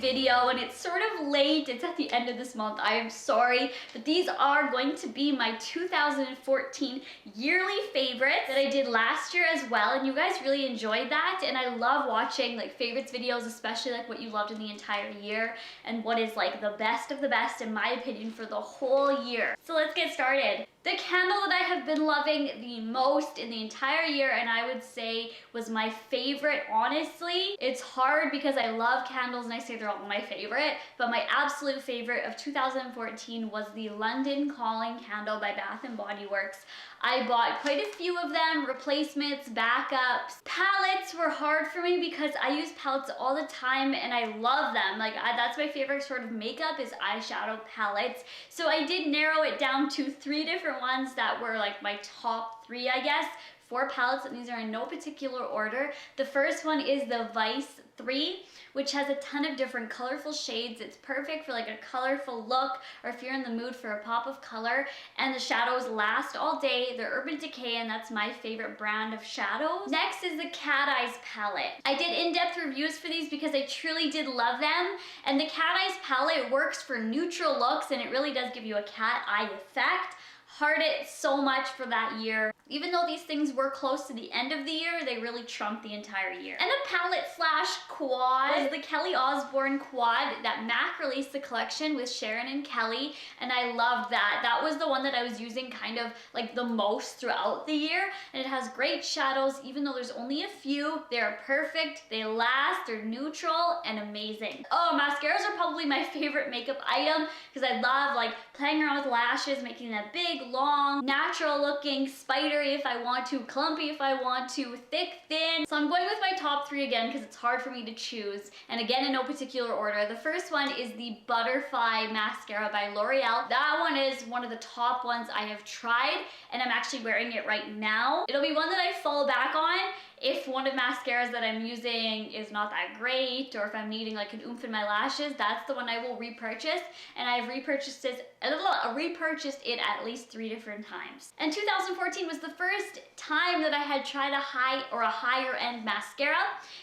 video, and it's sort of late. It's at the end of this month. I am sorry, but these are going to be my 2014 yearly favorites that I did last year as well, and you guys really enjoyed that, and I love watching like favorites videos, especially like what you loved in the entire year and what is like the best of the best in my opinion for the whole year. So let's get started. The candle that I have been loving the most in the entire year, and I would say was my favorite, honestly. It's hard because I love candles and I say they're all my favorite, but my absolute favorite of 2014 was the London Calling candle by Bath & Body Works. I bought quite a few of them, replacements, backups. Palettes were hard for me because I use palettes all the time and I love them. Like that's my favorite sort of makeup is eyeshadow palettes. So I did narrow it down to 3 different ones that were like my top 3, I guess. 4 palettes, and these are in no particular order. The first one is the Vice 3, which has a ton of different colorful shades. It's perfect for like a colorful look, or if you're in the mood for a pop of color, and the shadows last all day. They're Urban Decay, and that's my favorite brand of shadows. Next is the Cat Eyes palette. I did in-depth reviews for these because I truly did love them, and the Cat Eyes palette works for neutral looks, and it really does give you a cat eye effect. Heart it so much for that year. Even though these things were close to the end of the year, they really trumped the entire year. And a palette slash quad was the Kelly Osbourne quad that MAC released the collection with Sharon and Kelly, and I loved that. That was the one that I was using kind of like the most throughout the year, and it has great shadows. Even though there's only a few, they're perfect, they last, they're neutral and amazing. Oh, mascaras are probably my favorite makeup item because I love like playing around with lashes, making them big, long, natural looking, spidery if I want to, clumpy if I want to, thick, thin. So I'm going with my top 3 again because it's hard for me to choose. And again, in no particular order. The first one is the Butterfly Mascara by L'Oreal. That one is one of the top ones I have tried, and I'm actually wearing it right now. It'll be one that I fall back on if one of mascaras that I'm using is not that great, or if I'm needing like an oomph in my lashes. That's the one I will repurchase, and I've repurchased it at least 3 different times. And 2014 was the first time that I had tried a higher end mascara,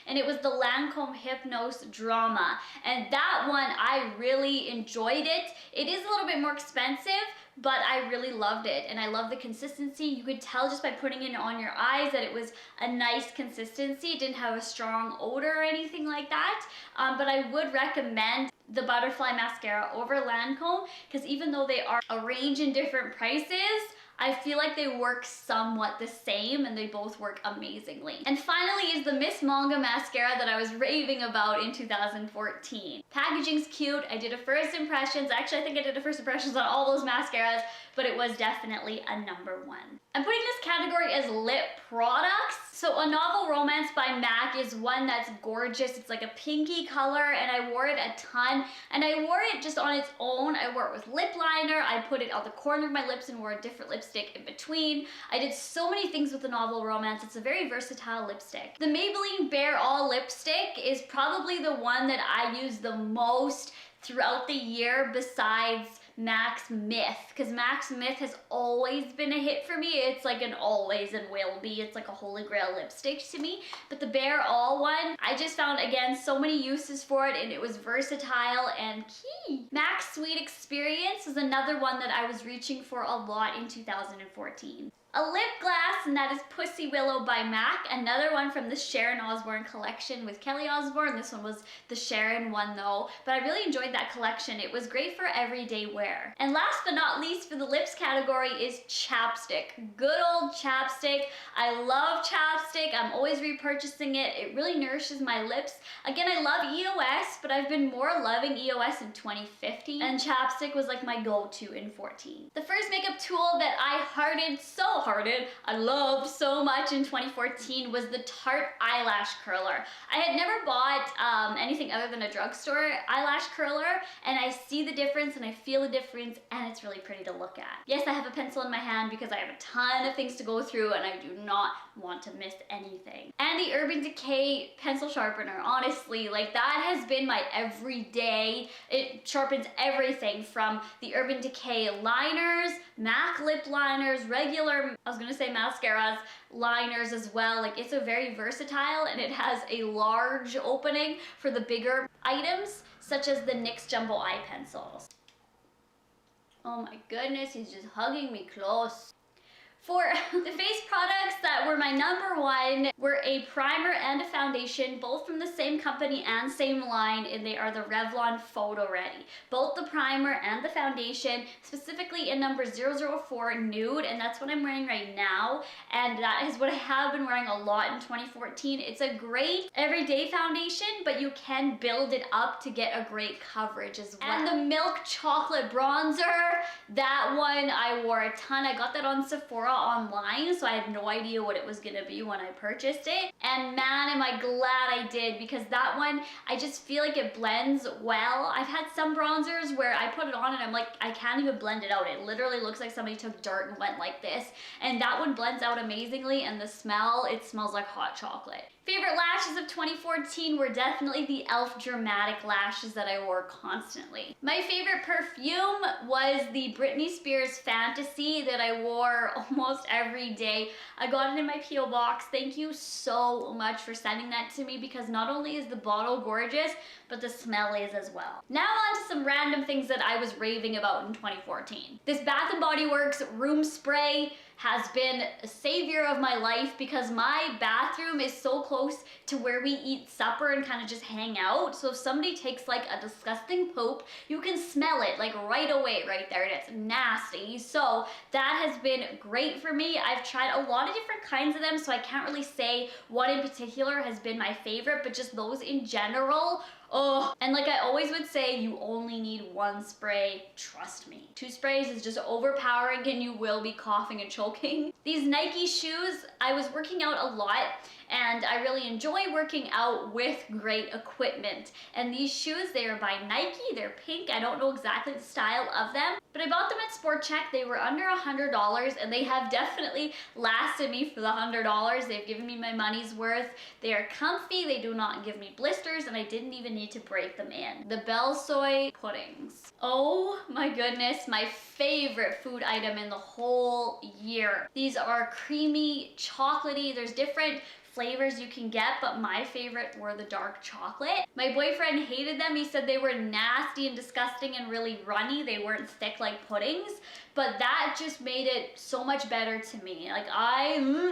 and it was the Lancome Hypnose Drama, and that one I really enjoyed it. It is a little bit more expensive, but I really loved it, and I love the consistency. You could tell just by putting it on your eyes that it was a nice consistency. It didn't have a strong odor or anything like that, but I would recommend the Butterfly Mascara over Lancome because even though they are a range in different prices, I feel like they work somewhat the same, and they both work amazingly. And finally is the Miss Manga mascara that I was raving about in 2014. Packaging's cute. I did a first impressions. Actually, I think I did a first impressions on all those mascaras, but it was definitely a #1. I'm putting this category as lip products. So A Novel Romance by MAC is one that's gorgeous. It's like a pinky color, and I wore it a ton, and I wore it just on its own. I wore it with lip liner. I put it on the corner of my lips and wore a different lipstick in between. I did so many things with A Novel Romance. It's a very versatile lipstick. The Maybelline Bare All lipstick is probably the one that I use the most throughout the year besides MAC's Myth, because MAC's Myth has always been a hit for me. It's like an always and will be. It's like a holy grail lipstick to me. But the Bare All one, I just found, again, so many uses for it, and it was versatile and key. MAC's Sweet Experience is another one that I was reaching for a lot in 2014. A lip gloss, and that is Pussy Willow by MAC, another one from the Sharon Osbourne collection with Kelly Osbourne. This one was the Sharon one though, but I really enjoyed that collection. It was great for everyday wear. And last but not least for the lips category is chapstick. Good old chapstick. I love chapstick. I'm always repurchasing it. It really nourishes my lips. Again, I love EOS, but I've been more loving EOS in 2015, and chapstick was like my go-to in 14. The first makeup tool that I loved so much in 2014 was the Tarte eyelash curler. I had never bought anything other than a drugstore eyelash curler, and I see the difference and I feel the difference, and it's really pretty to look at. Yes, I have a pencil in my hand because I have a ton of things to go through and I do not want to miss anything. And the Urban Decay pencil sharpener, honestly, like that has been my everyday. It sharpens everything from the Urban Decay liners, MAC lip liners, regular, I was gonna say mascaras, liners as well. Like it's a very versatile, and it has a large opening for the bigger items. such as the NYX Jumbo Eye Pencils. Oh my goodness, he's just hugging me close. For the face products that were my number one were a primer and a foundation, both from the same company and same line, and they are the Revlon Photo Ready. Both the primer and the foundation, specifically in number 004 Nude, and that's what I'm wearing right now, and that is what I have been wearing a lot in 2014. It's a great everyday foundation, but you can build it up to get a great coverage as well. And the Milk Chocolate Bronzer, that one I wore a ton. I got that on Sephora online, so I had no idea what it was gonna be when I purchased it, and man am I glad I did, because that one I just feel like it blends well. I've had some bronzers where I put it on and I'm like, I can't even blend it out. It literally looks like somebody took dirt and went like this, and that one blends out amazingly, and the smell, it smells like hot chocolate. Favorite lashes of 2014 were definitely the e.l.f. dramatic lashes that I wore constantly. My favorite perfume was the Britney Spears Fantasy that I wore almost every day. I got it in my P.O. box. Thank you so much for sending that to me, because not only is the bottle gorgeous, but the smell is as well. Now on to some random things that I was raving about in 2014. This Bath & Body Works room spray has been a savior of my life, because my bathroom is so close to where we eat supper and kind of just hang out. So if somebody takes like a disgusting poop, you can smell it like right away right there, and it's nasty. So that has been great for me. I've tried a lot of different kinds of them, so I can't really say what in particular has been my favorite, but just those in general. Oh, and like I always would say, you only need one spray, trust me. 2 sprays is just overpowering and you will be coughing and choking. These Nike shoes, I was working out a lot, and I really enjoy working out with great equipment. And these shoes, they are by Nike, they're pink. I don't know exactly the style of them, but I bought them at Sport Chek. They were under $100, and they have definitely lasted me for the $100. They've given me my money's worth. They are comfy, they do not give me blisters, and I didn't even need to break them in. The Bell Soy puddings. Oh my goodness, my favorite food item in the whole year. These are creamy, chocolatey. There's different flavors you can get, but my favorite were the dark chocolate. My boyfriend hated them. He said they were nasty and disgusting and really runny. They weren't thick like puddings, but that just made it so much better to me. Like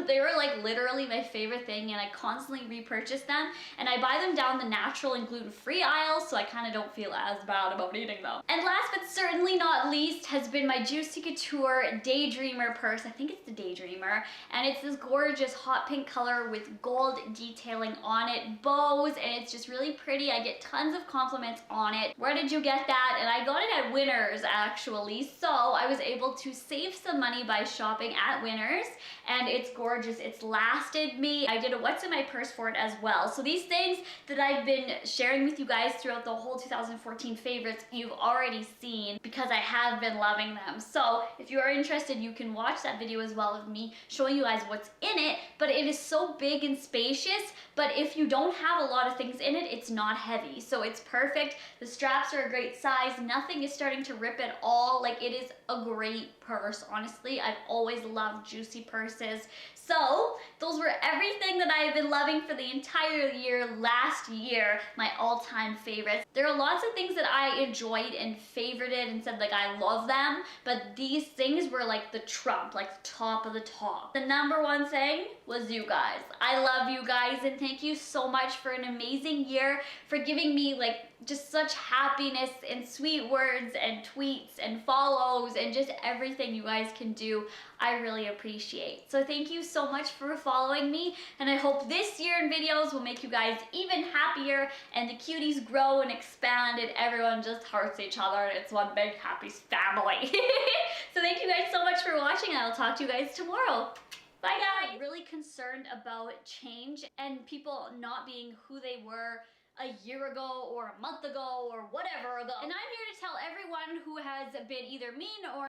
they were like literally my favorite thing, and I constantly repurchase them, and I buy them down the natural and gluten-free aisle, so I kind of don't feel as bad about eating them. And last but certainly not least has been my Juicy Couture Daydreamer purse. I think it's the Daydreamer, and it's this gorgeous hot pink color with gold detailing on it, bows, and it's just really pretty. I get tons of compliments on it. Where did you get that? And I got it at Winners actually, so I was able to save some money by shopping at Winners, and it's gorgeous. It's lasted me. I did a what's in my purse for it as well. So these things that I've been sharing with you guys throughout the whole 2014 favorites, you've already seen, because I have been loving them. So if you are interested, you can watch that video as well of me showing you guys what's in it, but it is so big and spacious, but if you don't have a lot of things in it, it's not heavy, so it's perfect. The straps are a great size. Nothing is starting to rip at all. Like, it is a great purse. Honestly, I've always loved juicy purses. So those were everything that I've been loving for the entire year last year, my all-time favorites. There are lots of things that I enjoyed and favorited and said like I love them, but these things were like the trump, like the top of the top. The number one thing was you guys. I love you guys, and thank you so much for an amazing year, for giving me like just such happiness and sweet words and tweets and follows and just everything you guys can do. I really appreciate. So thank you so much for following me, and I hope this year in videos will make you guys even happier, and the cuties grow and expand, and everyone just hearts each other, and it's one big happy family. So thank you guys so much for watching. I will talk to you guys tomorrow. Bye guys. I'm really concerned about change and people not being who they were a year ago or a month ago or whatever ago. And I'm here to tell everyone who has been either mean or